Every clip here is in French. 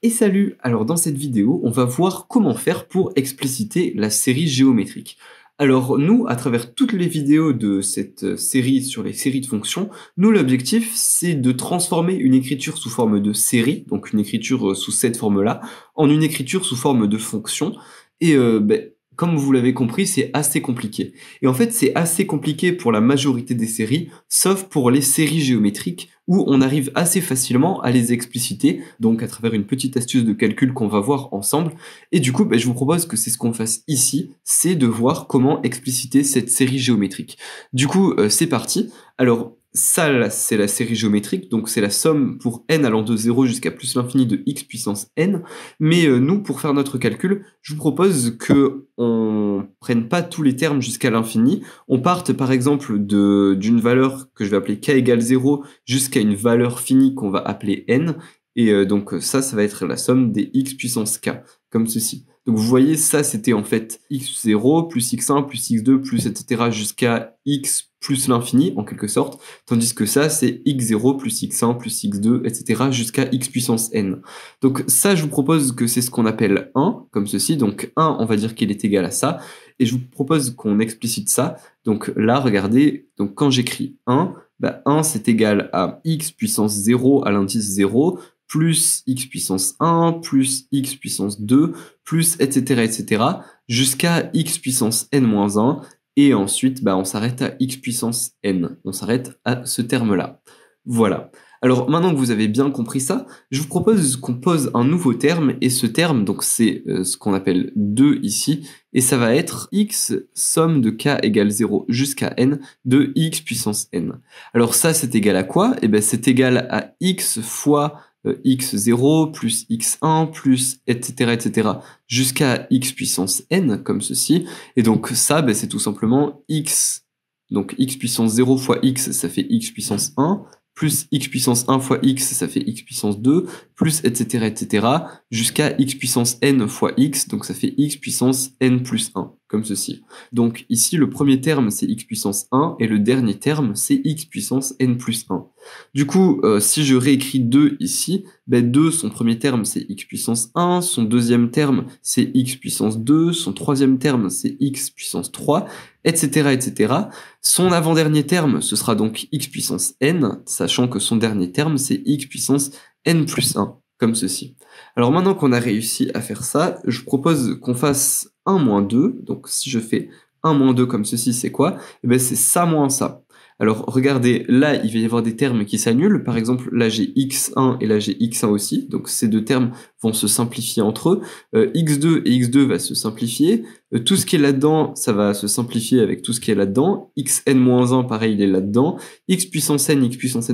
Et salut! Alors dans cette vidéo, on va voir comment faire pour expliciter la série géométrique. Alors nous, à travers toutes les vidéos de cette série sur les séries de fonctions, nous l'objectif c'est de transformer une écriture sous forme de série, donc une écriture sous cette forme-là, en une écriture sous forme de fonction. Et comme vous l'avez compris, c'est assez compliqué. Et en fait, c'est assez compliqué pour la majorité des séries, sauf pour les séries géométriques, où on arrive assez facilement à les expliciter, donc à travers une petite astuce de calcul qu'on va voir ensemble. Et du coup, je vous propose que c'est ce qu'on fasse ici, c'est de voir comment expliciter cette série géométrique. Du coup, c'est parti. Alors, ça, là, c'est la série géométrique, donc c'est la somme pour n allant de 0 jusqu'à plus l'infini de x puissance n. Mais nous, pour faire notre calcul, je vous propose que on prenne pas tous les termes jusqu'à l'infini. On parte par exemple d'une valeur que je vais appeler k égale 0 jusqu'à une valeur finie qu'on va appeler n. Et donc ça va être la somme des x puissance k, comme ceci. Donc vous voyez, ça c'était en fait x0 plus x1 plus x2 plus etc. jusqu'à x plus l'infini en quelque sorte, tandis que ça c'est x0 plus x1 plus x2 etc. jusqu'à x puissance n. Donc ça je vous propose que c'est ce qu'on appelle 1, comme ceci, donc 1 on va dire qu'il est égal à ça, et je vous propose qu'on explicite ça. Donc là regardez, donc quand j'écris 1, 1 c'est égal à x puissance 0 à l'indice 0, plus x puissance 1, plus x puissance 2, plus etc. jusqu'à x puissance n-1, et ensuite on s'arrête à x puissance n, on s'arrête à ce terme-là. Voilà. Alors maintenant que vous avez bien compris ça, je vous propose qu'on pose un nouveau terme, et ce terme, donc c'est ce qu'on appelle 2 ici, et ça va être x somme de k égale 0 jusqu'à n de x puissance n. Alors ça c'est égal à quoi? C'est égal à x fois x0 plus x1 plus etc. jusqu'à x puissance n, comme ceci. Et donc ça, c'est tout simplement x, donc x puissance 0 fois x, ça fait x puissance 1, plus x puissance 1 fois x, ça fait x puissance 2, plus etc. jusqu'à x puissance n fois x, donc ça fait x puissance n plus 1, comme ceci. Donc ici, le premier terme, c'est x puissance 1, et le dernier terme, c'est x puissance n plus 1. Du coup, si je réécris 2 ici, 2, son premier terme, c'est x puissance 1, son deuxième terme, c'est x puissance 2, son troisième terme, c'est x puissance 3, etc. Son avant-dernier terme, ce sera donc x puissance n, sachant que son dernier terme, c'est x puissance n plus 1, comme ceci. Alors maintenant qu'on a réussi à faire ça, je propose qu'on fasse 1 moins 2, donc si je fais 1 moins 2 comme ceci, c'est quoi? C'est ça moins ça. Alors regardez, là il va y avoir des termes qui s'annulent, par exemple là j'ai x1 et là j'ai x1 aussi, donc ces deux termes vont se simplifier entre eux, x2 et x2 va se simplifier, tout ce qui est là-dedans ça va se simplifier avec tout ce qui est là-dedans, xn-1 pareil il est là-dedans, x puissance n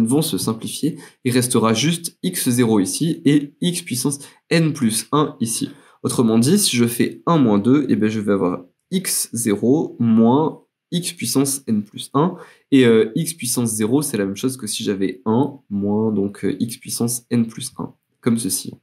vont se simplifier, il restera juste x0 ici et x puissance n plus 1 ici. Autrement dit, si je fais 1 moins 2, je vais avoir x0 moins x puissance n plus 1, et x puissance 0, c'est la même chose que si j'avais 1 moins donc x puissance n plus 1, comme ceci.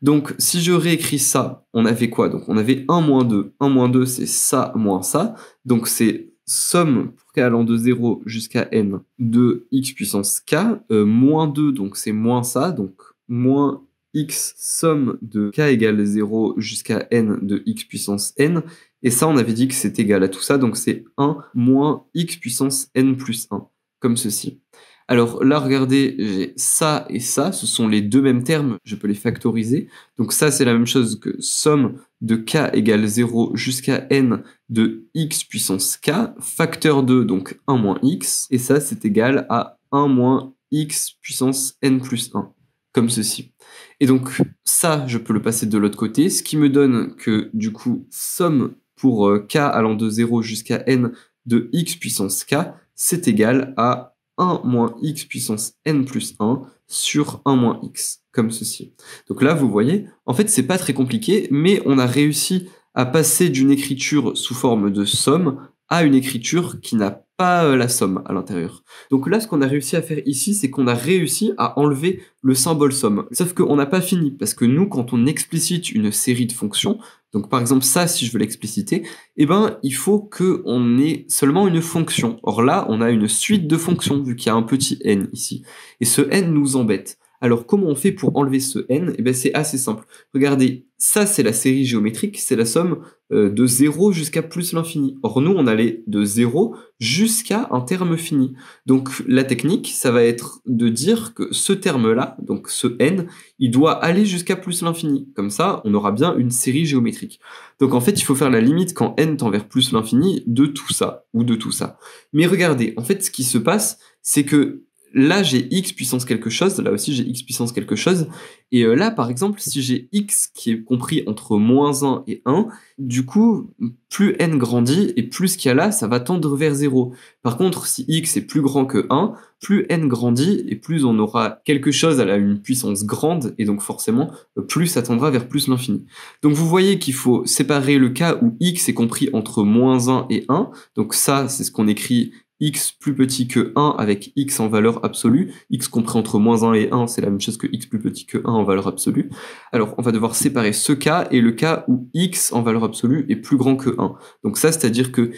Donc si je réécris ça, on avait quoi? Donc on avait 1 moins 2. 1 moins 2, c'est ça moins ça. Donc c'est somme pour k allant de 0 jusqu'à n de x puissance k, moins 2, donc c'est moins ça, donc moins x somme de k égale 0 jusqu'à n de x puissance n, et ça on avait dit que c'est égal à tout ça, donc c'est 1 moins x puissance n plus 1, comme ceci. Alors là regardez, j'ai ça et ça, ce sont les deux mêmes termes, je peux les factoriser, donc ça c'est la même chose que somme de k égale 0 jusqu'à n de x puissance k, facteur 2, donc 1 moins x, et ça c'est égal à 1 moins x puissance n plus 1. Comme ceci. Et donc ça, je peux le passer de l'autre côté, ce qui me donne que du coup, somme pour k allant de 0 jusqu'à n de x puissance k, c'est égal à 1 moins x puissance n plus 1 sur 1 moins x, comme ceci. Donc là, vous voyez, en fait, c'est pas très compliqué, mais on a réussi à passer d'une écriture sous forme de somme à une écriture qui n'a pas la somme à l'intérieur. Donc là, ce qu'on a réussi à faire ici, c'est qu'on a réussi à enlever le symbole somme. Sauf qu'on n'a pas fini, parce que nous, quand on explicite une série de fonctions, donc par exemple ça, si je veux l'expliciter, il faut qu'on ait seulement une fonction. Or là, on a une suite de fonctions, vu qu'il y a un petit n ici. Et ce n nous embête. Alors comment on fait pour enlever ce n? Eh bien c'est assez simple. Regardez, ça c'est la série géométrique, c'est la somme de 0 jusqu'à plus l'infini. Or nous on allait de 0 jusqu'à un terme fini. Donc la technique, ça va être de dire que ce terme-là, donc ce n, il doit aller jusqu'à plus l'infini. Comme ça, on aura bien une série géométrique. Donc en fait, il faut faire la limite quand n tend vers plus l'infini de tout ça, ou de tout ça. Mais regardez, en fait, ce qui se passe, c'est que là, j'ai x puissance quelque chose, là aussi j'ai x puissance quelque chose, et là, par exemple, si j'ai x qui est compris entre moins 1 et 1, du coup, plus n grandit, et plus ce qu'il y a là, ça va tendre vers 0. Par contre, si x est plus grand que 1, plus n grandit, et plus on aura quelque chose à une puissance grande, et donc forcément, plus ça tendra vers plus l'infini. Donc vous voyez qu'il faut séparer le cas où x est compris entre moins 1 et 1, donc ça, c'est ce qu'on écrit x plus petit que 1 avec x en valeur absolue, x compris entre moins 1 et 1, c'est la même chose que x plus petit que 1 en valeur absolue. Alors, on va devoir séparer ce cas et le cas où x en valeur absolue est plus grand que 1. Donc ça, c'est-à-dire que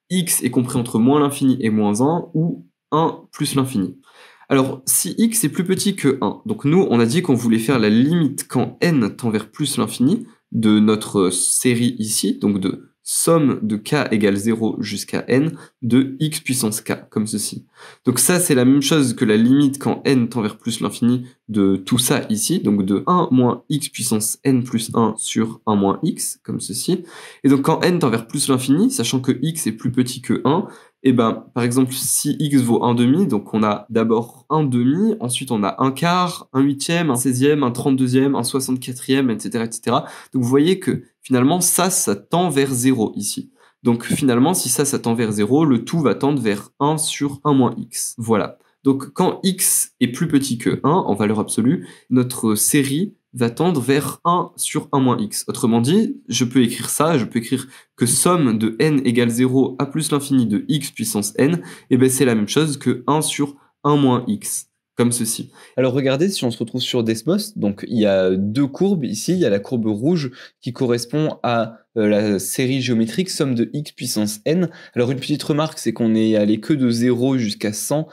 x est compris entre moins l'infini et moins 1, ou 1 plus l'infini. Alors, si x est plus petit que 1, donc nous, on a dit qu'on voulait faire la limite quand n tend vers plus l'infini de notre série ici, donc de somme de k égale 0 jusqu'à n de x puissance k, comme ceci. Donc ça, c'est la même chose que la limite quand n tend vers plus l'infini de tout ça ici, donc de 1 moins x puissance n plus 1 sur 1 moins x, comme ceci. Et donc quand n tend vers plus l'infini, sachant que x est plus petit que 1, et ben, par exemple, si x vaut 1 demi, donc on a d'abord 1 demi, ensuite on a 1 quart, 1 huitième, 1 16e, un 32e, un 64e, etc., etc. Donc vous voyez que finalement, ça tend vers 0 ici. Donc finalement, si ça tend vers 0, le tout va tendre vers 1 sur 1 moins x. Voilà. Donc quand x est plus petit que 1 en valeur absolue, notre série va tendre vers 1 sur 1 moins x. Autrement dit, je peux écrire ça, je peux écrire que somme de n égale 0 à plus l'infini de x puissance n, et ben c'est la même chose que 1 sur 1 moins x, comme ceci. Alors regardez, si on se retrouve sur Desmos, donc il y a deux courbes ici, il y a la courbe rouge qui correspond à la série géométrique somme de x puissance n. Alors une petite remarque, c'est qu'on est allé que de 0 jusqu'à 100,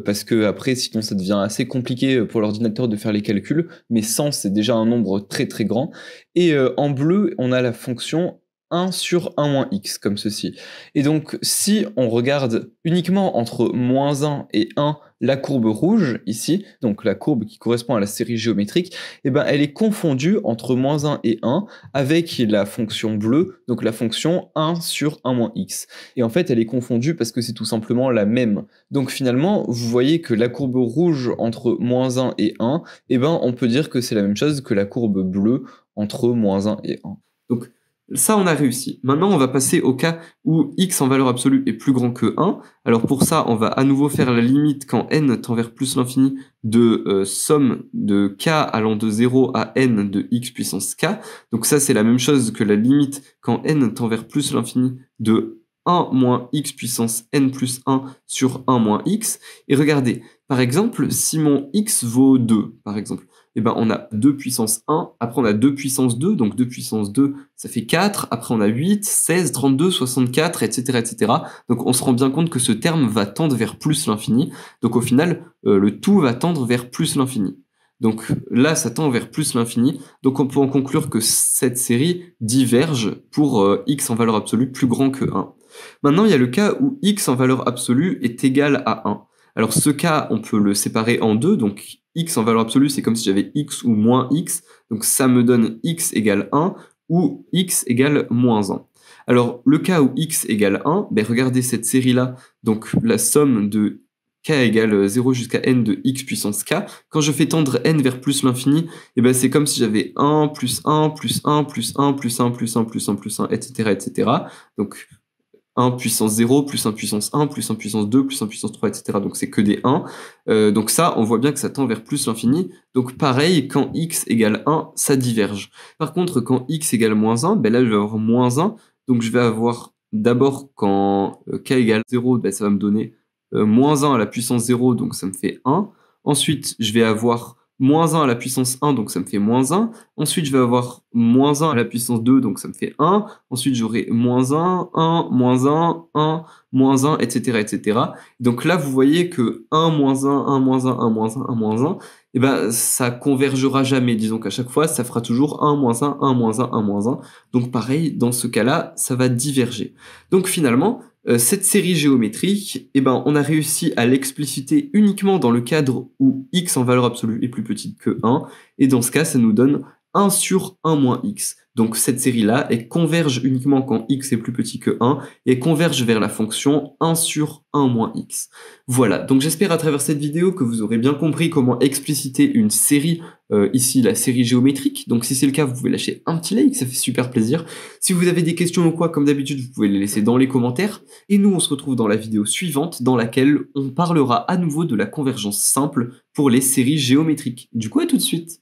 parce que après, sinon ça devient assez compliqué pour l'ordinateur de faire les calculs, mais 100 c'est déjà un nombre très très grand. Et en bleu, on a la fonction 1 sur 1 moins x, comme ceci. Et donc, si on regarde uniquement entre moins 1 et 1, la courbe rouge, ici, donc la courbe qui correspond à la série géométrique, eh ben, elle est confondue entre moins 1 et 1 avec la fonction bleue, donc la fonction 1 sur 1 moins x. Et en fait, elle est confondue parce que c'est tout simplement la même. Donc finalement, vous voyez que la courbe rouge entre moins 1 et 1, eh ben, on peut dire que c'est la même chose que la courbe bleue entre moins 1 et 1. Donc, ça, on a réussi. Maintenant, on va passer au cas où x en valeur absolue est plus grand que 1. Alors pour ça, on va à nouveau faire la limite quand n tend vers plus l'infini de somme de k allant de 0 à n de x puissance k. Donc ça, c'est la même chose que la limite quand n tend vers plus l'infini de 1 moins x puissance n plus 1 sur 1 moins x. Et regardez, par exemple, si mon x vaut 2, par exemple, eh ben, on a 2 puissance 1, après on a 2 puissance 2, donc 2 puissance 2, ça fait 4, après on a 8, 16, 32, 64, etc., etc. Donc on se rend bien compte que ce terme va tendre vers plus l'infini, donc au final, le tout va tendre vers plus l'infini. Donc là, ça tend vers plus l'infini, donc on peut en conclure que cette série diverge pour x en valeur absolue plus grand que 1. Maintenant, il y a le cas où x en valeur absolue est égal à 1. Alors ce cas, on peut le séparer en deux, donc x en valeur absolue, c'est comme si j'avais x ou moins x, donc ça me donne x égale 1 ou x égale moins 1. Alors le cas où x égale 1, ben regardez cette série-là, donc la somme de k égale 0 jusqu'à n de x puissance k, quand je fais tendre n vers plus l'infini, eh ben c'est comme si j'avais 1 plus 1 plus 1 plus 1 plus 1 plus 1 plus 1 plus 1, etc., etc. Donc 1 puissance 0, plus 1 puissance 1, plus 1 puissance 2, plus 1 puissance 3, etc. Donc c'est que des 1. Donc ça, on voit bien que ça tend vers plus l'infini. Donc pareil, quand x égale 1, ça diverge. Par contre, quand x égale moins 1, ben là, je vais avoir moins 1. Donc je vais avoir d'abord, quand k égale 0, ben, ça va me donner moins 1 à la puissance 0, donc ça me fait 1. Ensuite, je vais avoir moins 1 à la puissance 1, donc ça me fait moins 1. Ensuite, je vais avoir moins 1 à la puissance 2, donc ça me fait 1. Ensuite, j'aurai moins 1, moins 1, moins 1, etc., etc. Donc là, vous voyez que 1, moins 1, moins 1, moins 1, moins 1, et ben, ça convergera jamais. Disons qu'à chaque fois, ça fera toujours 1, moins 1, moins 1, moins 1. Donc pareil, dans ce cas-là, ça va diverger. Donc finalement, cette série géométrique, eh ben, on a réussi à l'expliciter uniquement dans le cadre où x en valeur absolue est plus petite que 1, et dans ce cas, ça nous donne 1 sur 1 moins x. Donc cette série-là, elle converge uniquement quand x est plus petit que 1, et elle converge vers la fonction 1 sur 1 moins x. Voilà, donc j'espère à travers cette vidéo que vous aurez bien compris comment expliciter une série, ici la série géométrique. Donc si c'est le cas, vous pouvez lâcher un petit like, ça fait super plaisir. Si vous avez des questions ou quoi, comme d'habitude, vous pouvez les laisser dans les commentaires. Et nous, on se retrouve dans la vidéo suivante, dans laquelle on parlera à nouveau de la convergence simple pour les séries géométriques. Du coup, à tout de suite.